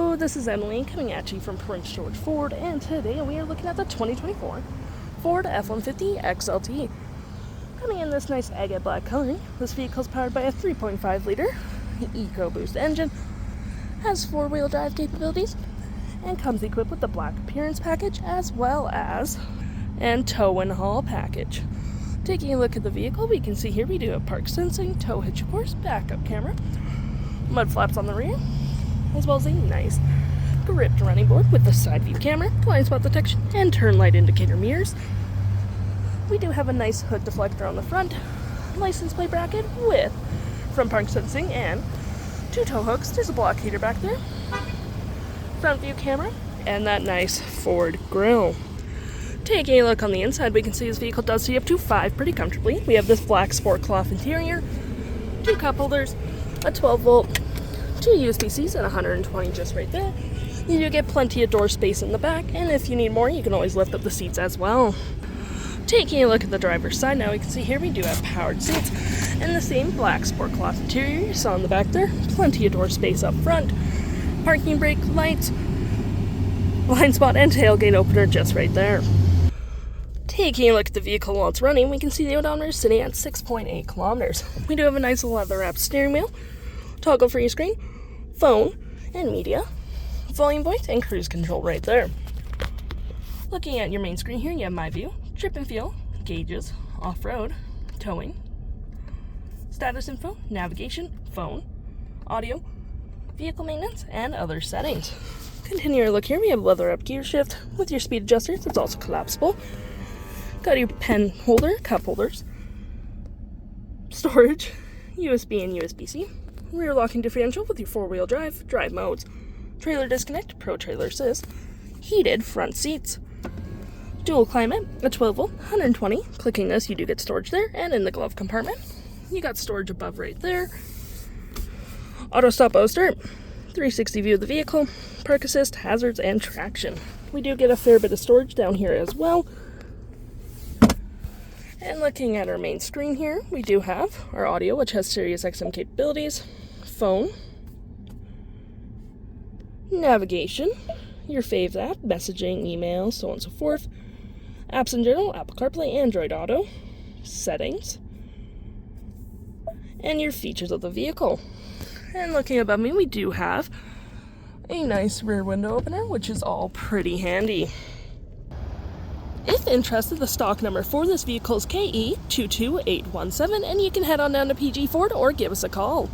Hello, this is Emily coming at you from Prince George Ford, and today we are looking at the 2024 Ford F-150 XLT. Coming in this nice agate black coloring, this vehicle is powered by a 3.5 liter EcoBoost engine, has 4-wheel drive capabilities, and comes equipped with the black appearance package as well as and tow and haul package. Taking a look at the vehicle, we can see here we do have park sensing, tow hitch of course, backup camera, mud flaps on the rear, as well as a nice gripped running board with the side view camera, blind spot detection, and turn light indicator mirrors. We do have a nice hood deflector on the front, license plate bracket with front park sensing and 2 tow hooks. There's a block heater back there, front view camera, and that nice Ford grille. Taking a look on the inside, we can see this vehicle does seat up to 5 pretty comfortably. We have this black sport cloth interior, 2 cup holders, a 12-volt, 2 USB-Cs, and 120 just right there. You do get plenty of door space in the back, and if you need more, you can always lift up the seats as well. Taking a look at the driver's side, now we can see here we do have powered seats and the same black sport cloth interior you saw in the back there. Plenty of door space up front, parking brake lights, blind spot, and tailgate opener just right there. Taking a look at the vehicle while it's running, we can see the odometer is sitting at 6.8 kilometers. We do have a nice leather-wrapped steering wheel, toggle for your screen, phone, and media, volume, voice, and cruise control right there. Looking at your main screen here, you have My View, Trip and Fuel, Gauges, Off-Road, Towing, Status Info, Navigation, Phone, Audio, Vehicle Maintenance, and other settings. Continue your look here, we have leather-wrapped gear shift with your speed adjusters. It's also collapsible. Got your pen holder, cup holders, storage, USB and USB-C, rear locking differential with your 4-wheel drive modes, trailer disconnect, pro trailer assist, heated front seats, dual climate, a 12-volt, 120. Clicking this, you do get storage there, and in the glove compartment, you got storage above right there. Auto stop, auto start, 360 view of the vehicle, park assist, hazards, and traction. We do get a fair bit of storage down here as well. And looking at our main screen here, we do have our audio, which has Sirius XM capabilities, phone, navigation, your fave app, messaging, email, so on and so forth, apps in general, Apple CarPlay, Android Auto, settings, and your features of the vehicle. And looking above me, we do have a nice rear window opener, which is all pretty handy. If interested, the stock number for this vehicle is KE22817, and you can head on down to PG Ford or give us a call.